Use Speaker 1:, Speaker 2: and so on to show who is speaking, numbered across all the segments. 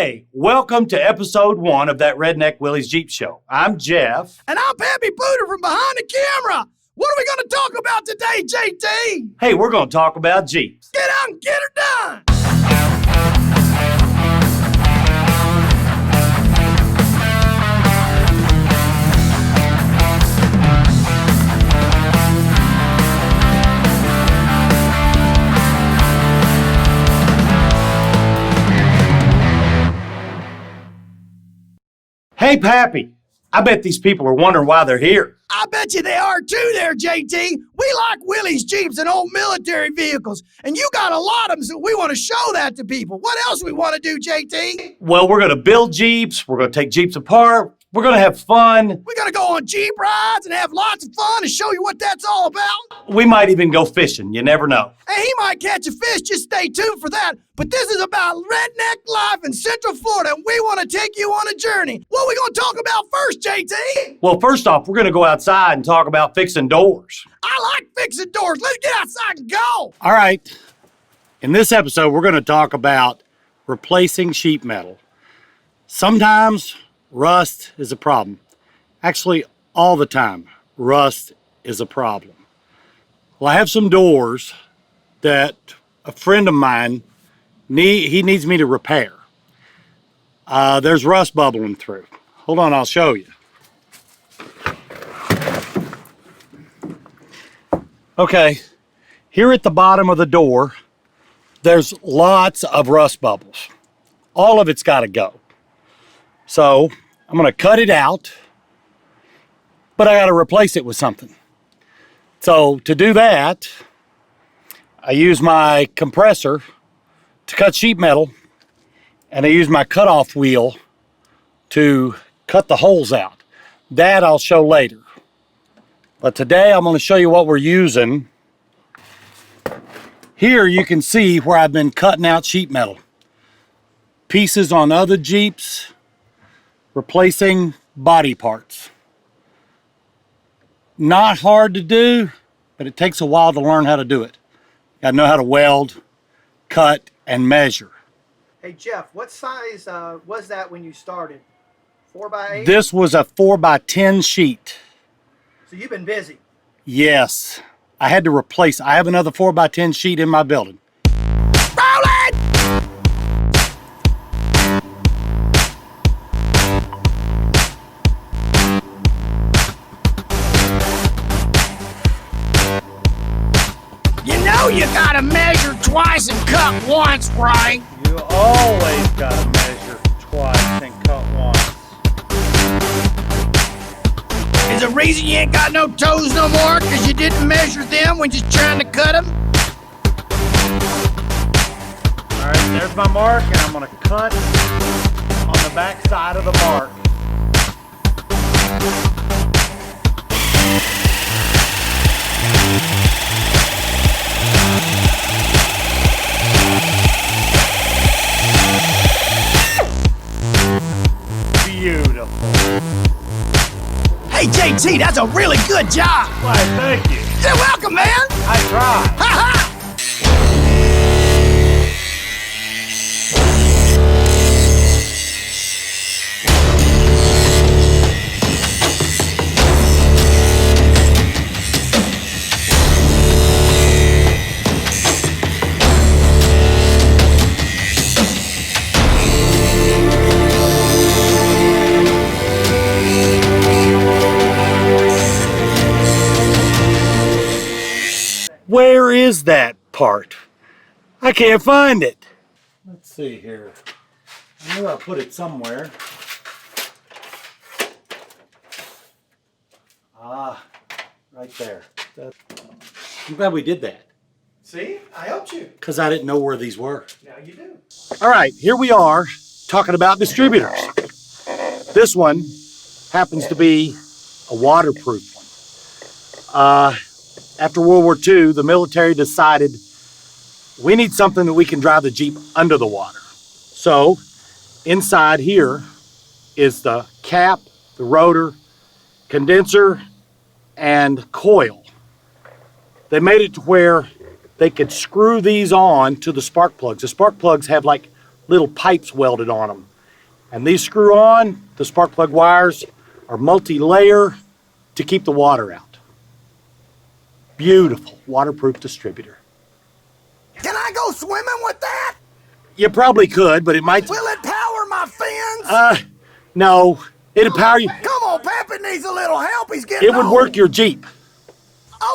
Speaker 1: Hey, welcome to episode 1 of that Redneck Willys Jeep Show. I'm Jeff.
Speaker 2: And I'm Pappy from behind the camera. What are we going to talk about today, JT?
Speaker 1: Hey, we're going to talk about Jeeps.
Speaker 2: Get out and get her done.
Speaker 1: Hey, Pappy, I bet these people are wondering why they're here.
Speaker 2: I bet you they are too there, JT. We like Willys Jeeps and old military vehicles, and you got a lot of them, so we want to show that to people. What else we want to do, JT?
Speaker 1: Well, we're going to build Jeeps. We're going to take Jeeps apart. We're going to have fun.
Speaker 2: We're going to go on Jeep rides and have lots of fun and show you what that's all about.
Speaker 1: We might even go fishing. You never know.
Speaker 2: Hey, he might catch a fish. Just stay tuned for that. But this is about redneck life in Central Florida, and we want to take you on a journey. What are we going to talk about first, JT?
Speaker 1: Well, first off, we're going to go outside and talk about fixing doors.
Speaker 2: I like fixing doors. Let's get outside and go.
Speaker 1: All right. In this episode, we're going to talk about replacing sheet metal. Sometimes rust is a problem. Actually, all the time, rust is a problem. Well, I have some doors that a friend of mine, he needs me to repair. There's rust bubbling through. Hold on, I'll show you. Okay, here at the bottom of the door, there's lots of rust bubbles. All of it's got to go. So I'm going to cut it out, but I got to replace it with something. So to do that, I use my compressor to cut sheet metal, and I use my cutoff wheel to cut the holes out. That I'll show later. But today I'm going to show you what we're using. Here you can see where I've been cutting out sheet metal. Pieces on other Jeeps, replacing body parts. Not hard to do, but it takes a while to learn how to do it. You gotta know how to weld, cut, and measure.
Speaker 3: Hey Jeff, what size was that when you started? 4x8?
Speaker 1: This was a 4x10 sheet.
Speaker 3: So you've been busy.
Speaker 1: Yes, I had to replace. I have another 4x10 sheet in my building.
Speaker 2: Roll it! You know you gotta measure twice and cut once, right?
Speaker 1: You always gotta measure twice and cut once.
Speaker 2: Is the reason you ain't got no toes no more because you didn't measure them when you're trying to cut them?
Speaker 1: All right, there's my mark, and I'm gonna cut on the back side of the mark. Beautiful.
Speaker 2: Hey, JT, that's a really good job.
Speaker 1: Why, thank you.
Speaker 2: You're welcome, man.
Speaker 1: I tried.
Speaker 2: Ha ha!
Speaker 1: Where is that part? I can't find it. Let's see here. I knew I put it somewhere. Ah, right there. I'm glad we did that.
Speaker 3: See? I helped you.
Speaker 1: Because I didn't know where these were.
Speaker 3: Now you do.
Speaker 1: All right, here we are talking about distributors. This one happens to be a waterproof one. After World War II, the military decided we need something that we can drive the Jeep under the water. So inside here is the cap, the rotor, condenser, and coil. They made it to where they could screw these on to the spark plugs. The spark plugs have like little pipes welded on them. And these screw on, the spark plug wires are multi-layer to keep the water out. Beautiful waterproof distributor.
Speaker 2: Can I go swimming with that?
Speaker 1: You probably could, but it might...
Speaker 2: Will it power my fins?
Speaker 1: No. It'd power you...
Speaker 2: Come on, Pappy needs a little help. He's getting
Speaker 1: It would
Speaker 2: old.
Speaker 1: work your Jeep.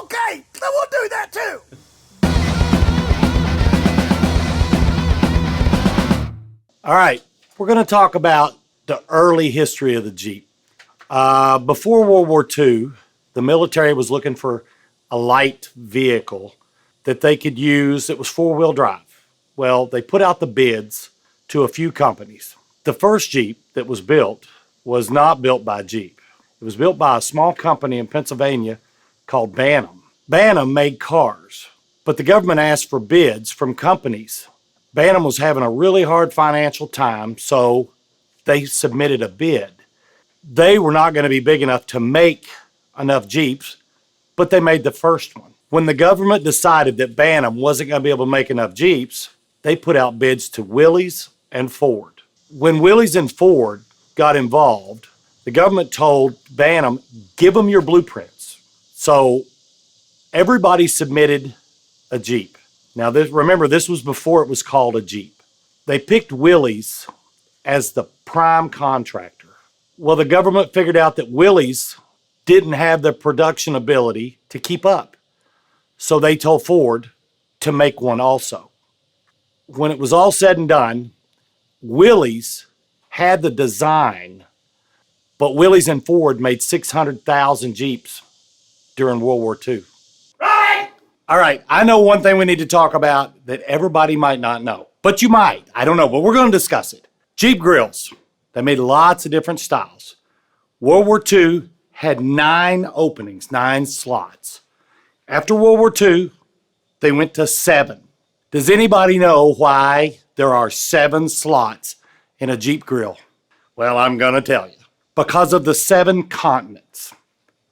Speaker 2: Okay, then we'll do that too.
Speaker 1: All right, we're going to talk about the early history of the Jeep. Before World War II, the military was looking for a light vehicle that they could use that was four-wheel drive. Well, they put out the bids to a few companies. The first Jeep that was built was not built by Jeep. It was built by a small company in Pennsylvania called Bantam. Bantam made cars, but the government asked for bids from companies. Bantam was having a really hard financial time, so they submitted a bid. They were not going to be big enough to make enough Jeeps, but they made the first one. When the government decided that Bantam wasn't going to be able to make enough Jeeps, they put out bids to Willys and Ford. When Willys and Ford got involved, the government told Bantam, give them your blueprints. So everybody submitted a Jeep. Now, remember, this was before it was called a Jeep. They picked Willys as the prime contractor. Well, the government figured out that Willys didn't have the production ability to keep up. So they told Ford to make one also. When it was all said and done, Willys had the design, but Willys and Ford made 600,000 Jeeps during World War II. Right! All right, I know one thing we need to talk about that everybody might not know, but you might. I don't know, but we're going to discuss it. Jeep grills. They made lots of different styles. World War II had 9 openings, 9 slots. After World War II, they went to 7. Does anybody know why there are 7 slots in a Jeep grill? Well, I'm going to tell you. Because of the 7 continents.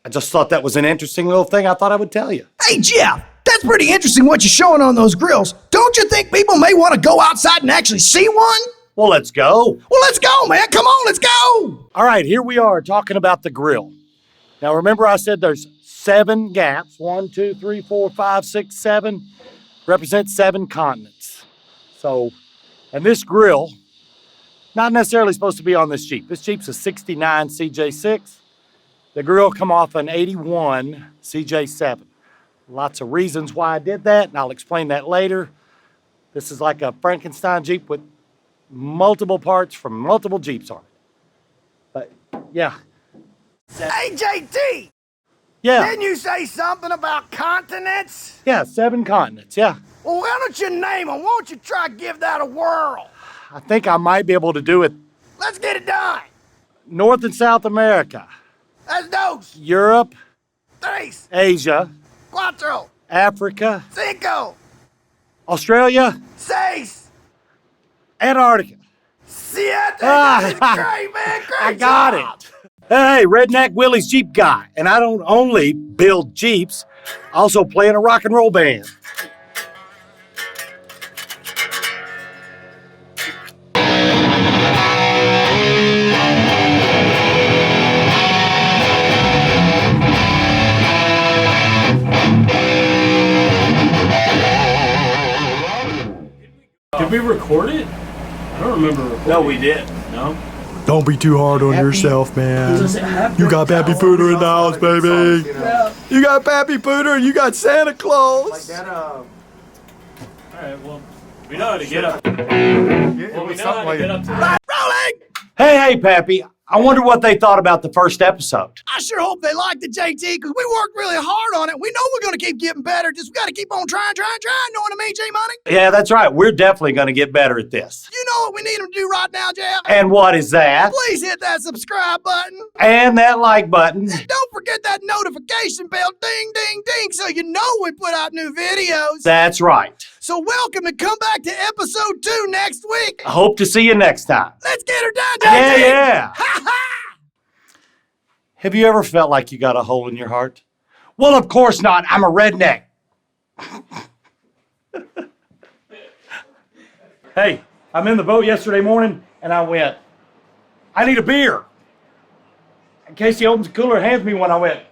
Speaker 1: I just thought that was an interesting little thing I thought I would tell you.
Speaker 2: Hey, Jeff, that's pretty interesting what you're showing on those grills. Don't you think people may want to go outside and actually see one?
Speaker 1: Well, let's go.
Speaker 2: Well, let's go, man. Come on, let's go.
Speaker 1: All right, here we are talking about the grill. Now, remember I said there's 7 gaps. 1, 2, 3, 4, 5, 6, 7. Represents 7 continents. So, and this grill, not necessarily supposed to be on this Jeep. This Jeep's a 69 CJ6. The grill come off an 81 CJ7. Lots of reasons why I did that, and I'll explain that later. This is like a Frankenstein Jeep with multiple parts from multiple Jeeps on it. But, yeah.
Speaker 2: Hey, JT,
Speaker 1: Yeah.
Speaker 2: didn't you say something about continents?
Speaker 1: Yeah, 7 continents, yeah.
Speaker 2: Well, why don't you name them? Why don't you try to give that a whirl?
Speaker 1: I think I might be able to do it.
Speaker 2: Let's get it done.
Speaker 1: North and South America,
Speaker 2: That's dos,
Speaker 1: Europe,
Speaker 2: tres,
Speaker 1: Asia,
Speaker 2: cuatro,
Speaker 1: Africa,
Speaker 2: cinco,
Speaker 1: Australia,
Speaker 2: seis,
Speaker 1: Antarctica.
Speaker 2: siete.
Speaker 1: Ah,
Speaker 2: That's great, man. Great
Speaker 1: I got
Speaker 2: job.
Speaker 1: it. Hey, Redneck Willys Jeep guy. And I don't only build Jeeps, I also play in a rock and roll band.
Speaker 4: Did we record it? I don't remember recording.
Speaker 1: No, we did.
Speaker 4: No?
Speaker 5: Don't be too hard on yourself, man. You got Pappy Pooter in the house, baby. You got Pappy Pooter and you got Santa Claus.
Speaker 4: Alright, well, we know how to get up.
Speaker 5: Yeah,
Speaker 4: Well, we know how to get up to that.
Speaker 2: Rolling.
Speaker 1: Hey, Pappy. I wonder what they thought about the first episode.
Speaker 2: I sure hope they liked it, JT, because we worked really hard on it. We know we're going to keep getting better. Just we got to keep on trying. Know what I mean, J-Money?
Speaker 1: Yeah, that's right. We're definitely going to get better at this.
Speaker 2: You know what we need them to do right now, Jeff?
Speaker 1: And what is that?
Speaker 2: Please hit that subscribe button.
Speaker 1: And that like button.
Speaker 2: And don't forget that notification bell, ding, ding, ding, so you know we put out new videos.
Speaker 1: That's right.
Speaker 2: So welcome and come back to episode 2 next week.
Speaker 1: I hope to see you next time.
Speaker 2: Let's get her done, JT.
Speaker 1: Yeah.
Speaker 2: Ha ha!
Speaker 1: Have you ever felt like you got a hole in your heart? Well, of course not. I'm a redneck. Hey, I'm in the boat yesterday morning, and I went, I need a beer. And Casey opens the cooler and hands me one. I went,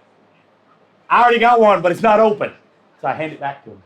Speaker 1: I already got one, but it's not open. So I hand it back to him.